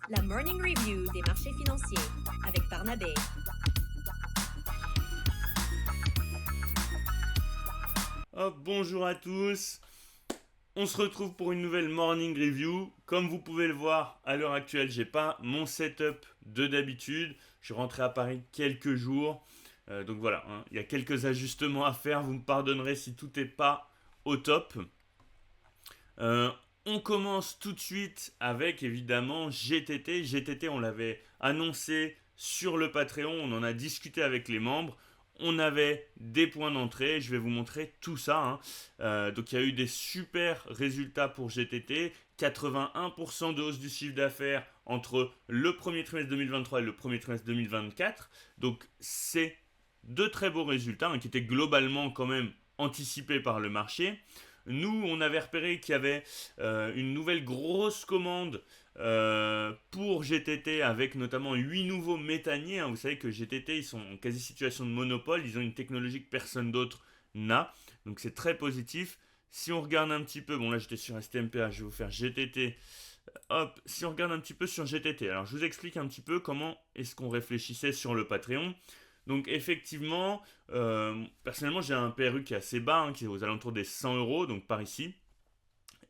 La Morning Review des marchés financiers avec Barnabé. Hop, bonjour à tous. On se retrouve pour une nouvelle Morning Review. Comme vous pouvez le voir, à l'heure actuelle, j'ai pas mon setup de d'habitude. Je suis rentré à Paris quelques jours. Donc voilà, hein, il y a quelques ajustements à faire. Vous me pardonnerez si tout n'est pas au top. Euh, on commence tout de suite avec évidemment GTT. GTT, on l'avait annoncé sur le Patreon, on en a discuté avec les membres. On avait des points d'entrée, je vais vous montrer tout ça, hein. Donc il y a eu des super résultats pour GTT, 81% de hausse du chiffre d'affaires entre le premier trimestre 2023 et le premier trimestre 2024. Donc c'est de très beaux résultats, hein, qui étaient globalement quand même anticipés par le marché. Nous, on avait repéré qu'il y avait une nouvelle grosse commande pour GTT avec notamment 8 nouveaux méthaniers, hein. Vous savez que GTT, ils sont en quasi situation de monopole. Ils ont une technologie que personne d'autre n'a. Donc c'est très positif. Si on regarde un petit peu, bon là j'étais sur STMPA, je vais vous faire GTT. Hop, si on regarde un petit peu sur GTT, alors je vous explique un petit peu comment est-ce qu'on réfléchissait sur le Patreon. Donc effectivement, personnellement j'ai un PRU qui est assez bas, hein, qui est aux alentours des 100 euros, donc par ici.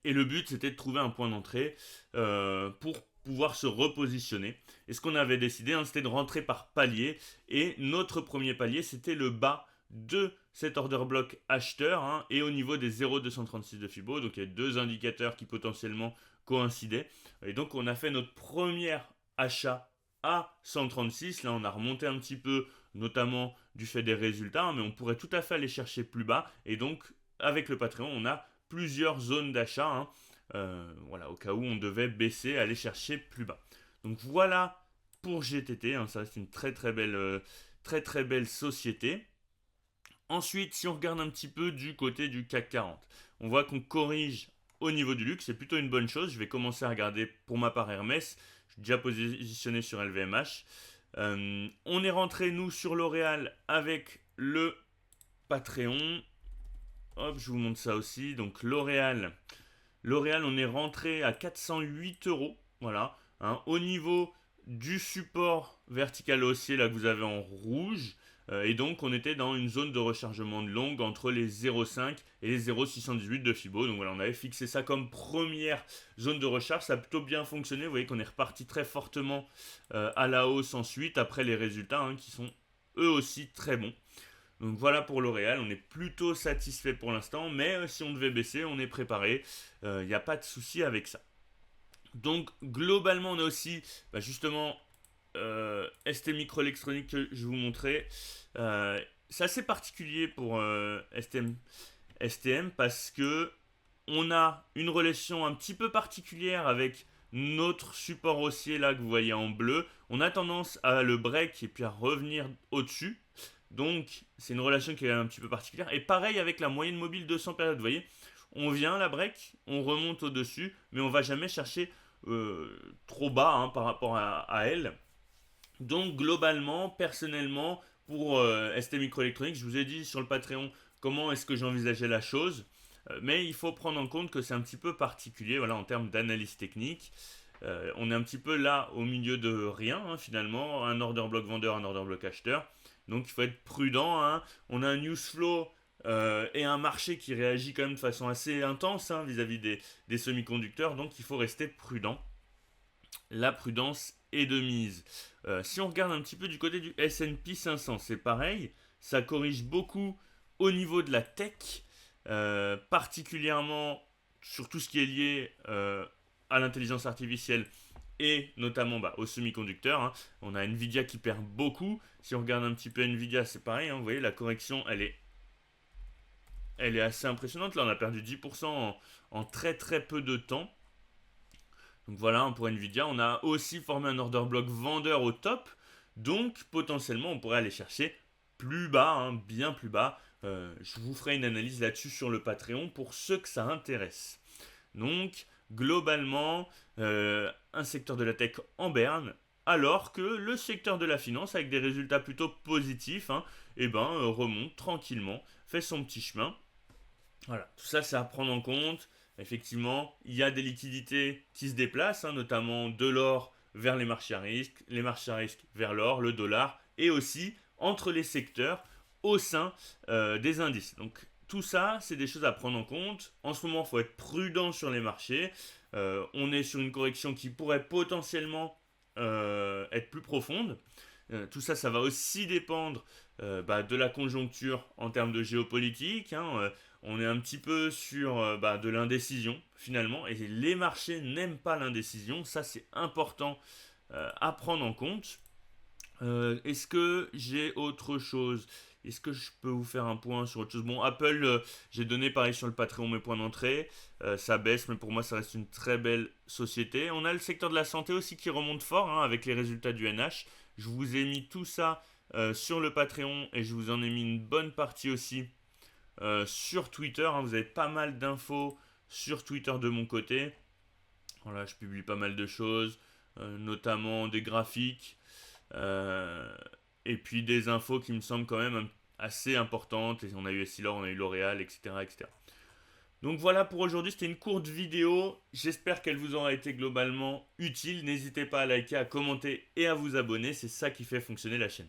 Et le but c'était de trouver un point d'entrée pour pouvoir se repositionner. Et ce qu'on avait décidé, hein, c'était de rentrer par palier. Et notre premier palier, c'était le bas de cet order block acheteur, hein, et au niveau des 0,236 de Fibo. Donc il y a deux indicateurs qui potentiellement coïncidaient. Et donc on a fait notre premier achat à 136. Là on a remonté un petit peu, notamment du fait des résultats, hein, mais on pourrait tout à fait aller chercher plus bas. Et donc avec le Patreon, on a plusieurs zones d'achat, hein, voilà, au cas où on devait baisser, aller chercher plus bas. Donc voilà pour GTT, hein, ça c'est une très très belle société. Ensuite, si on regarde un petit peu du côté du CAC 40, on voit qu'on corrige au niveau du luxe, c'est plutôt une bonne chose. Je vais commencer à regarder pour ma part Hermès, je suis déjà positionné sur LVMH. On est rentré nous sur L'Oréal avec le Patreon. Hop, je vous montre ça aussi. Donc L'Oréal, on est rentré à 408 euros. Voilà, hein, au niveau du support vertical haussier là que vous avez en rouge. Et donc on était dans une zone de rechargement de longue entre les 0,5 et les 0,618 de Fibo. Donc voilà, on avait fixé ça comme première zone de recharge. Ça a plutôt bien fonctionné. Vous voyez qu'on est reparti très fortement à la hausse ensuite après les résultats, hein, qui sont eux aussi très bons. Donc voilà pour L'Oréal, on est plutôt satisfait pour l'instant, mais si on devait baisser, on est préparé, il n'y a pas de souci avec ça. Donc globalement, on a aussi justement ST Microelectronics que je vous montrais. C'est assez particulier pour STM parce que on a une relation un petit peu particulière avec notre support haussier là que vous voyez en bleu. On a tendance à le break et puis à revenir au-dessus. Donc, c'est une relation qui est un petit peu particulière. Et pareil avec la moyenne mobile 200 périodes. Vous voyez, on vient la break, on remonte au-dessus, mais on va jamais chercher trop bas, hein, par rapport à elle. Donc, globalement, personnellement, pour ST Microelectronics, je vous ai dit sur le Patreon comment est-ce que j'envisageais la chose. Mais il faut prendre en compte que c'est un petit peu particulier, voilà, en termes d'analyse technique. On est un petit peu là au milieu de rien, hein, finalement, un order block vendeur, un order block acheteur. Donc il faut être prudent, hein. On a un news flow et un marché qui réagit quand même de façon assez intense, hein, vis-à-vis des semi-conducteurs. Donc il faut rester prudent. La prudence est de mise. Si on regarde un petit peu du côté du S&P 500, c'est pareil. Ça corrige beaucoup au niveau de la tech, particulièrement sur tout ce qui est lié à l'intelligence artificielle et notamment aux semi-conducteurs, hein. On a Nvidia qui perd beaucoup. Si on regarde un petit peu Nvidia, c'est pareil, hein. Vous voyez, la correction, elle est assez impressionnante. Là, on a perdu 10% en très très peu de temps. Donc voilà, hein, pour Nvidia, on a aussi formé un order block vendeur au top. Donc potentiellement, on pourrait aller chercher plus bas, hein, bien plus bas. Je vous ferai une analyse là-dessus sur le Patreon pour ceux que ça intéresse. Donc, globalement, un secteur de la tech en berne, alors que le secteur de la finance, avec des résultats plutôt positifs, hein, remonte tranquillement, fait son petit chemin. Voilà, tout ça, c'est à prendre en compte. Effectivement, il y a des liquidités qui se déplacent, hein, notamment de l'or vers les marchés à risque vers l'or, le dollar, et aussi entre les secteurs au sein des indices. Donc tout ça, c'est des choses à prendre en compte. En ce moment, il faut être prudent sur les marchés. On est sur une correction qui pourrait potentiellement être plus profonde. Tout ça, ça va aussi dépendre de la conjoncture en termes de géopolitique. On est un petit peu sur de l'indécision finalement. Et les marchés n'aiment pas l'indécision. Ça, c'est important à prendre en compte. Est-ce que j'ai autre chose? Est-ce que je peux vous faire un point sur autre chose? Bon, Apple, j'ai donné pareil sur le Patreon mes points d'entrée. Ça baisse, mais pour moi, ça reste une très belle société. On a le secteur de la santé aussi qui remonte fort avec les résultats du NH. Je vous ai mis tout ça sur le Patreon et je vous en ai mis une bonne partie aussi sur Twitter. Vous avez pas mal d'infos sur Twitter de mon côté. Voilà, je publie pas mal de choses, notamment des graphiques. Et puis des infos qui me semblent quand même assez importantes. Et on a eu Essilor, on a eu L'Oréal, etc., etc. Donc voilà pour aujourd'hui, c'était une courte vidéo. J'espère qu'elle vous aura été globalement utile. N'hésitez pas à liker, à commenter et à vous abonner. C'est ça qui fait fonctionner la chaîne.